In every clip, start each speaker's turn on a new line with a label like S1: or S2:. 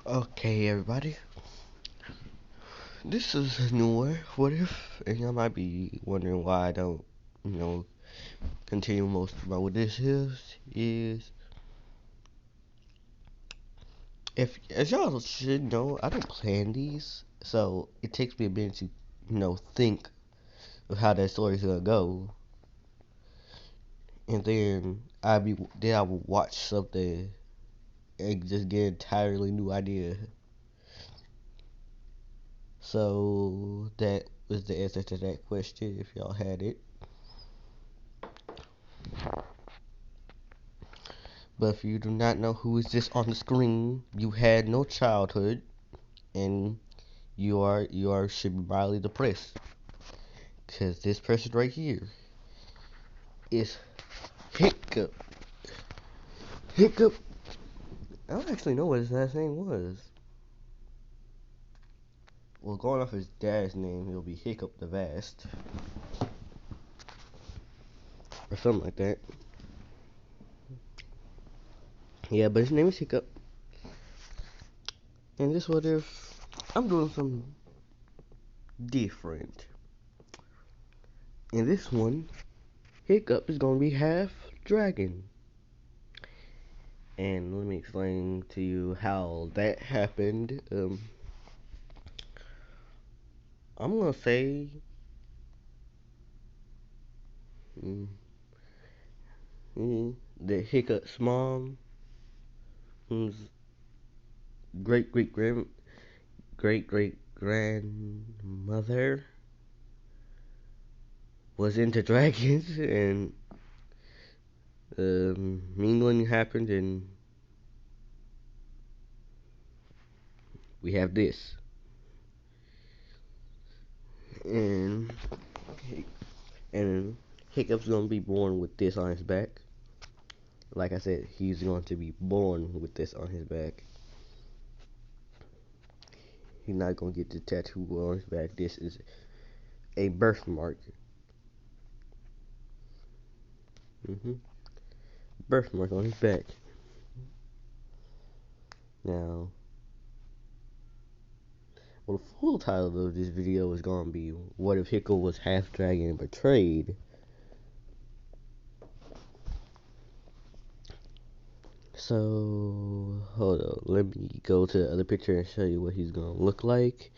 S1: Okay, everybody. This is a newer What If, and y'all might be wondering why I don't, you know, continue most about what this is if, as y'all should know, I don't plan these, so it takes me a minute to, think of how that story's gonna go, and then I will watch something and just get an entirely new idea. So that was the answer to that question, if y'all had it. But if you do not know who is this on the screen, you had no childhood, and you are should be mildly depressed, cause this person right here is Hiccup. Hiccup. I don't actually know what his last name was. Well, going off his dad's name, he'll be Hiccup the Vast, or something like that. Yeah, but his name is Hiccup. And this what if I'm doing something different. In this one, Hiccup is gonna be half dragon. And let me explain to you how that happened. I'm gonna say mm, that Hiccup's mom, whose great great grandmother was into dragons, and mingling happened, and we have this. And and Hiccup's gonna be born with this on his back. Like I said, he's going to be born with this on his back. He's not gonna get the tattoo on his back. This is a birthmark. hmm Birthmark on his back. Now, well, the full title of this video is gonna be "What if Hiccup was half dragon and betrayed?" So, hold on. Let me go to the other picture and show you what he's gonna look like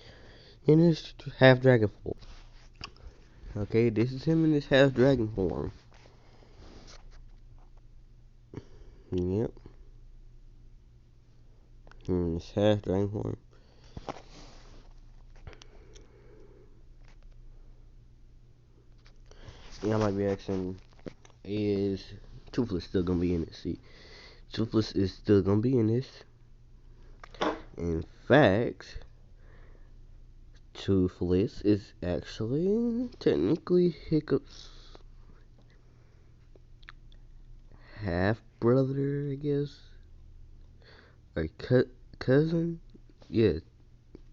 S1: in his half dragon form. Okay, this is him in his half dragon form. Yep, in his half dragon form. Y'all might be asking, is Toothless still gonna be in it? See, Toothless is still gonna be in this. In fact, Toothless is actually technically Hiccup's half brother, I guess, or cousin. Yeah,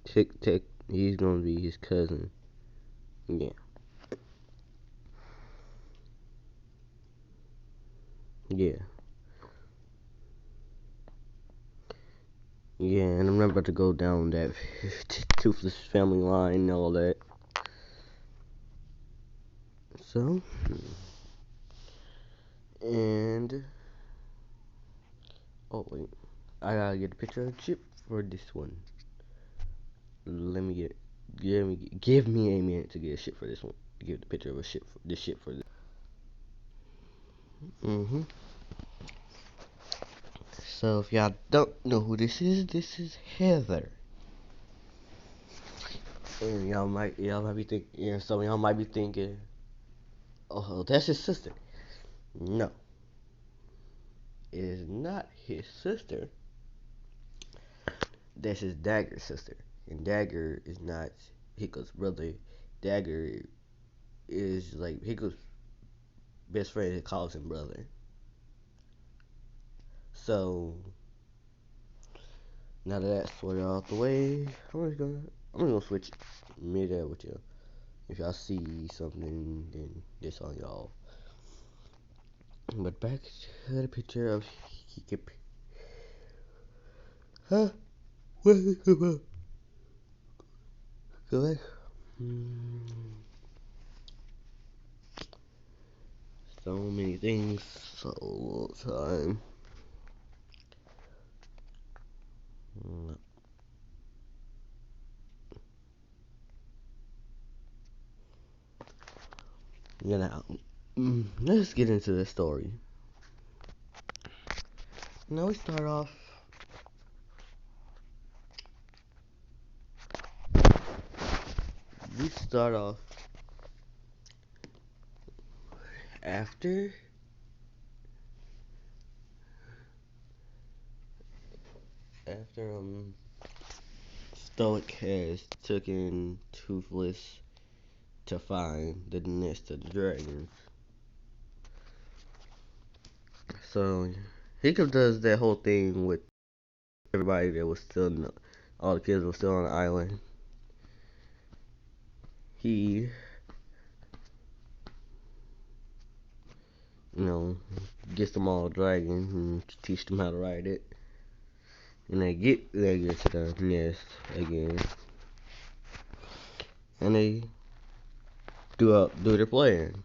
S1: Tech. He's gonna be his cousin. Yeah, yeah, yeah. And I'm not about to go down that Toothless family line and all that. So, and oh wait, I gotta get a picture of Chip for this one. Let me get give me a minute to get a ship for this one. Give the picture of a ship for this ship for this. Mhm. So if y'all don't know who this is Heather. And y'all might be thinking, some of y'all might be thinking, oh, that's his sister. No, it is not his sister. That's his Dagger's sister. And Dagger is not Hiccup's brother. Dagger is like Hiccup's best friend that calls him brother. So now that that's sorted out the way, I'm just gonna switch mid-air with you. If y'all see something, then this on y'all. But back to the picture of Hiccup. Huh? Go back. So many things, so little time. You know, let's get into the story. Now we start off. We start off after Stoic has taken Toothless to find the nest of the dragons. So Hiccup does that whole thing with everybody that was still all the kids were still on the island. He, you know, gets them all a dragon and teach them how to ride it. And they get to the nest again. And they do their plan.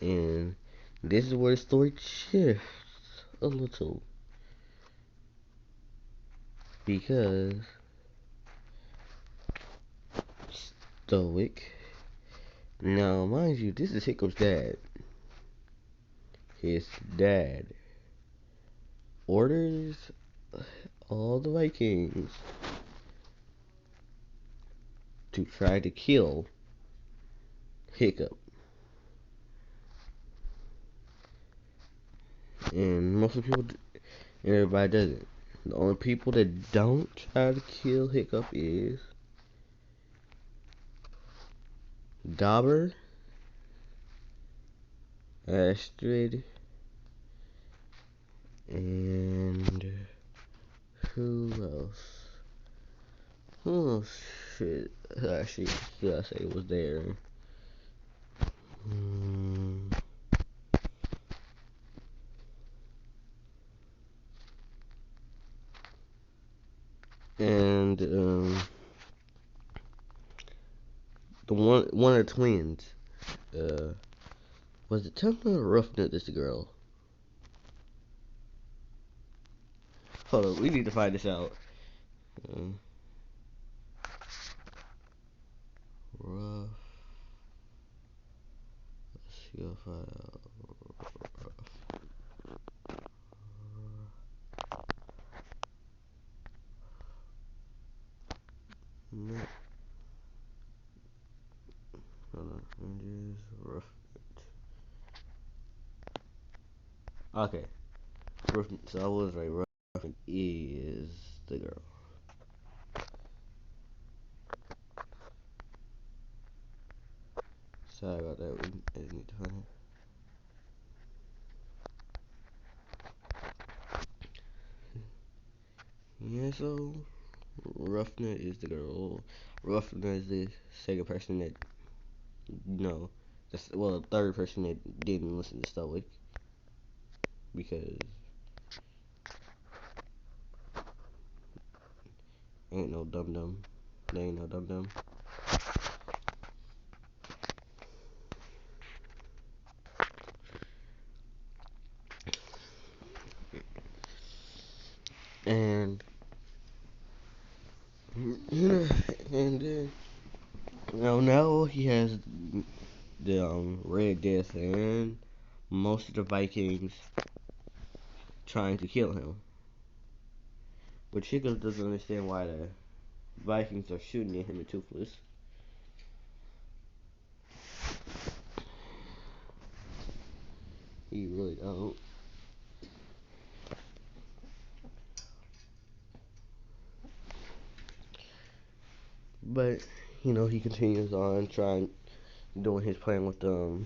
S1: And this is where the story shifts a little. Because Stoic, now mind you, this is Hiccup's dad. His dad orders all the Vikings to try to kill Hiccup. And most of the people, and everybody does it. The only people that don't try to kill Hiccup is Dauber, Astrid, and who else? Who else should I say was there? And the one of the twins. Was it Tundra or Roughneck? This the girl. Hold on, we need to find this out. Rough. Let's go find out. No. Hold on. Rough. Okay. So I was right. Rough is the girl. Sorry about that. We need to find it. Yeah, so Roughneck is the girl. Roughneck is the second person that the third person that didn't listen to Stoic because ain't no dum dum. They ain't no dum dum. And now he has the Red Death and most of the Vikings trying to kill him. But Chico doesn't understand why the Vikings are shooting at him and Toothless. He really don't. But he continues on doing his plan with the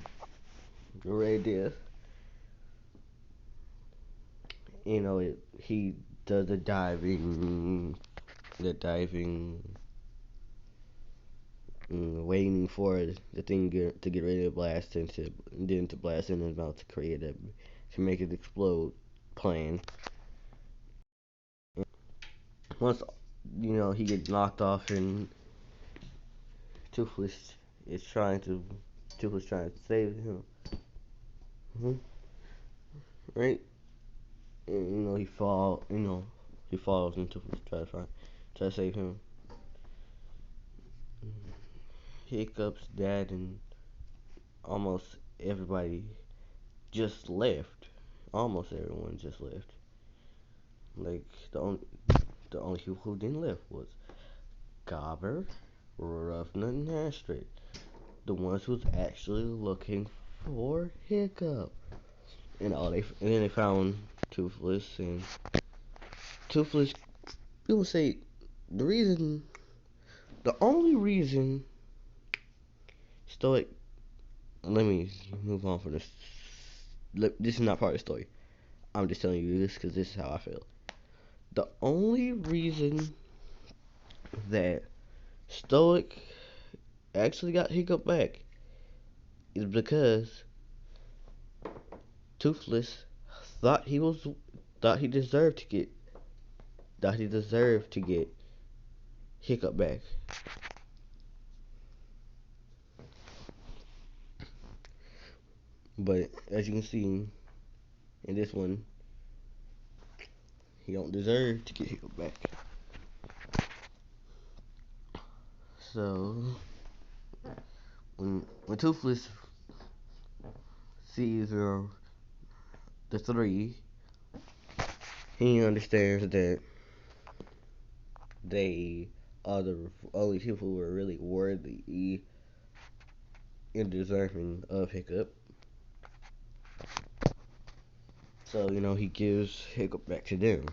S1: Red Death. He does the diving, waiting for the thing to get ready to blast into, then to blast in and about to create to make it explode plan. once he gets knocked off and Toothless is trying to Toothless trying to save him. Hmm. Right? And he falls and Toothless try to save him. Hiccup's dad and almost everybody just left. Almost everyone just left. Like the only people who didn't leave was Gobber, Ruffnut, and Astrid. The ones who's actually looking for Hiccup. And then they found Toothless, and Toothless, people say the only reason Stoic. Let me move on from this. This is not part of the story. I'm just telling you this because this is how I feel. The only reason that Stoic actually got Hiccup back is because Toothless thought he was thought he deserved to get Hiccup back. But as you can see in this one, he don't deserve to get Hiccup back. So when Toothless sees the three, he understands that they are the only people who are really worthy and deserving of Hiccup. So, he gives Hiccup back to them.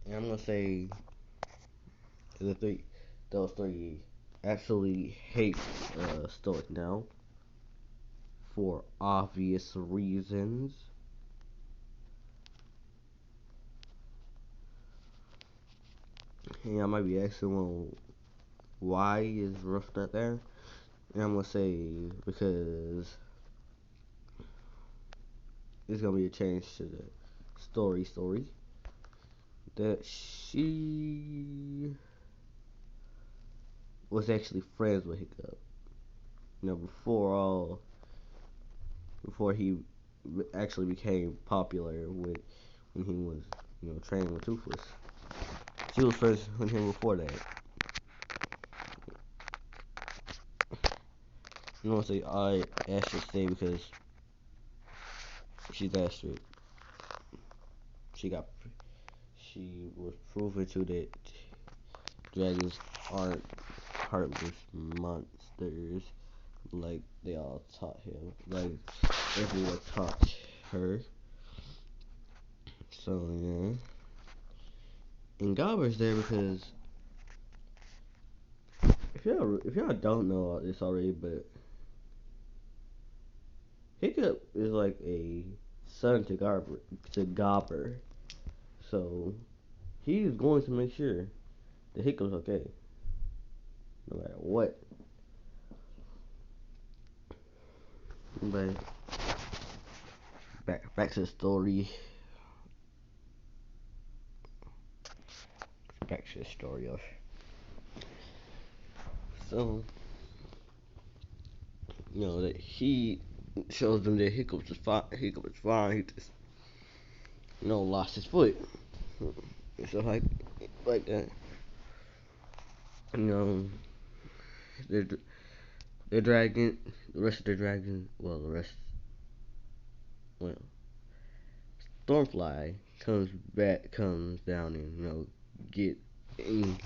S1: And I'm gonna say those three absolutely hate Stoic now for obvious reasons. And I might be asking, well, why is Ruff not there? And I'm gonna say because there's gonna be a change to the story that she was actually friends with Hiccup. Before he actually became popular with when he was training with Toothless. She was friends with him before that. You know what I'm saying? I Astrid stay because she's Astrid. She was proven to that dragons aren't heartless monsters like they all taught him. Like everyone taught her. So yeah. And Gobber's there because if y'all don't know this already, but Hiccup is like a son to Gobber. So he's going to make sure that Hiccup's okay, no matter what. But back to the story. Back to the story of so that he shows them that Hiccup is fine. Hiccup is fine. He just lost his foot. So like that. You know, they're the dragon, the rest of the dragon. Well, Stormfly comes down and get and,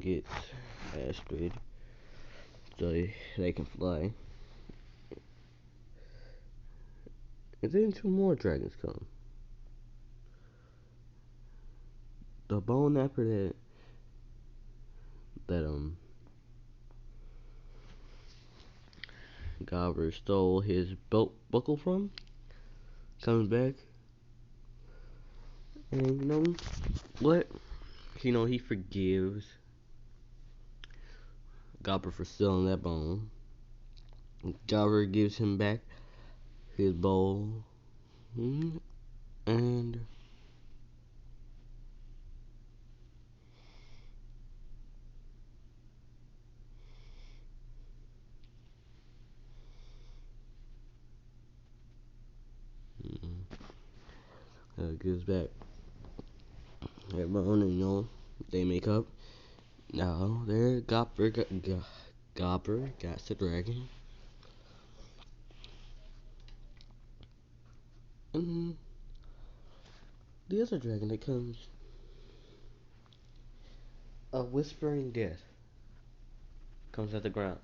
S1: get Astrid so they can fly. And then two more dragons come. The bone napper that Gobber stole his belt buckle from comes back, and what? He forgives Gobber for stealing that bone. Gobber gives him back his bowl, and And goes back. Everyone, they make up. Now there, Gopper got the dragon, and the other dragon that comes, a whispering death, comes at the ground.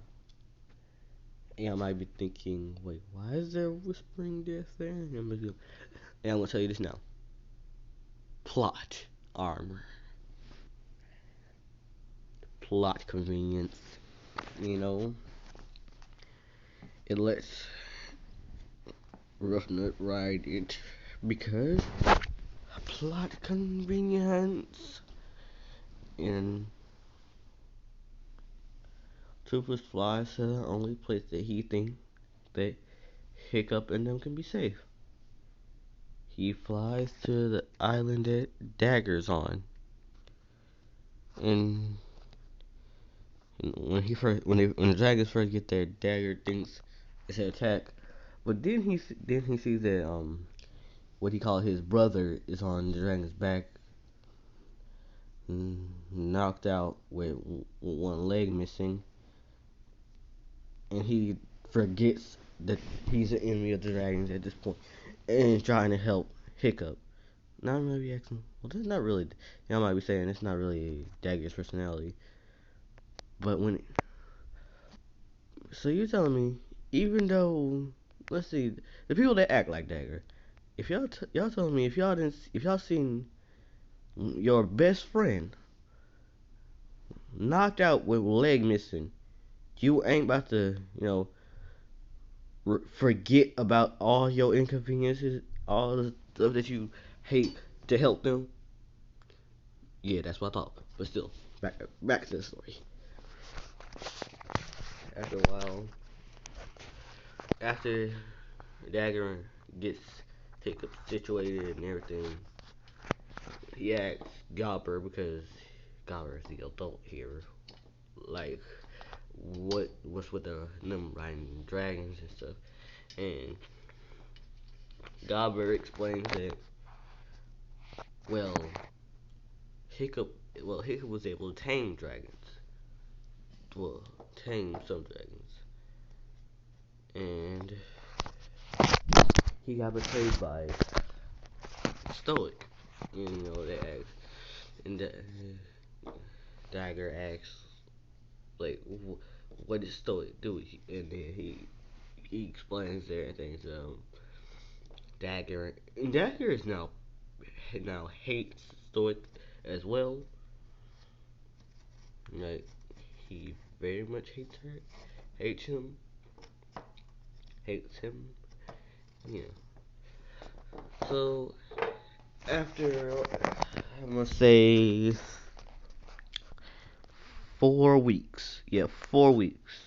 S1: And I might be thinking, wait, why is there a whispering death there? And I'm gonna tell you this now. Plot armor, plot convenience. You know, it lets Roughnut ride it because plot convenience. And Toothless flies to the only place that he thinks that Hiccup and them can be safe. He flies to the island that Dagger's on, and when the Dragons first get there, Dagger thinks it's an attack, but then he sees that what he called his brother is on the Dragon's back, knocked out with one leg missing, and he forgets that he's an enemy of the Dragons at this point, and trying to help Hiccup. Now I'm maybe asking, well, that's not really. Y'all might be saying it's not really Dagger's personality, but so you're telling me, even though, let's see, the people that act like Dagger, if y'all telling me if y'all seen your best friend knocked out with a leg missing, you ain't about to forget about all your inconveniences, all the stuff that you hate to help them. Yeah, that's what I thought. But still, back to the story. After a while, after Dagger gets Hiccup situated and everything, he asks Gobber, because Gobber is the adult here, like what's with them riding dragons and stuff. And Gobber explains that, well, Hiccup Hiccup was able to tame dragons. Well, tame some dragons. And he got betrayed by Stoic. And they asked, and Dagger asks, like, what did Stoic do? And then he explains everything to Dagger. And Dagger is now hates Stoic as well. Like, he very much hates him, hates him. Yeah. So after, I must say, 4 weeks. Yeah, 4 weeks.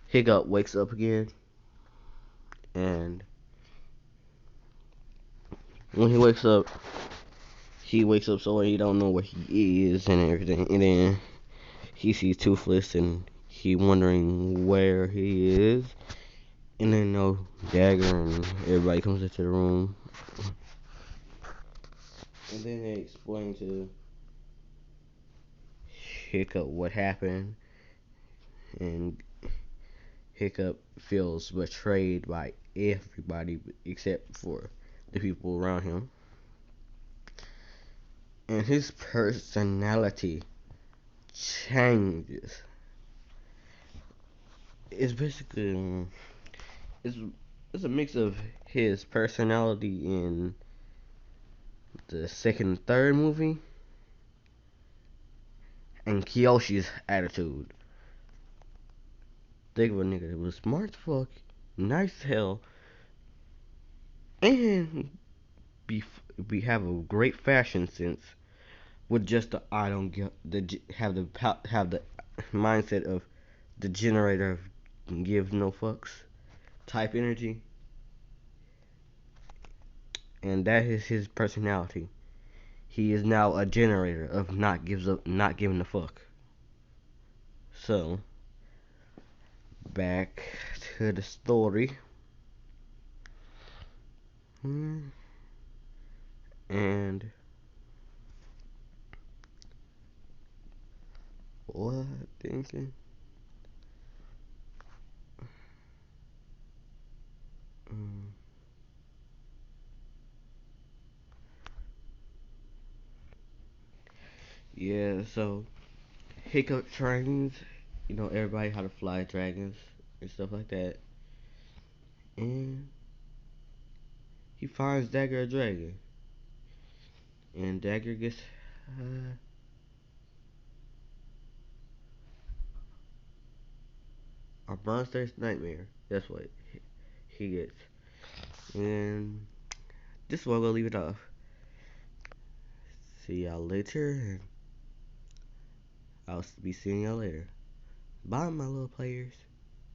S1: Hiccup wakes up again, and when he wakes up so he don't know where he is and everything. And then he sees Toothless, and he wondering where he is. And then Dagger and everybody comes into the room, and then they explain to Hiccup what happened, and Hiccup feels betrayed by everybody except for the people around him. And his personality changes. It's basically it's it's a mix of his personality in the second and third movie and Kiyoshi's attitude. Think of a nigga that was smart as fuck, nice as hell, and be have a great fashion sense with just the I don't get have the mindset of the generator of give no fucks type energy. and that is his personality. He is now a generator of not giving a fuck. So, back to the story. And what thinking? Mm, yeah, so hiccup trains, everybody how to fly dragons and stuff like that. And he finds Dagger a dragon. And Dagger gets uh, a monster's nightmare. That's what he gets. And this is where I'm gonna leave it off. See y'all later, and I'll be seeing y'all later. Bye, my little players.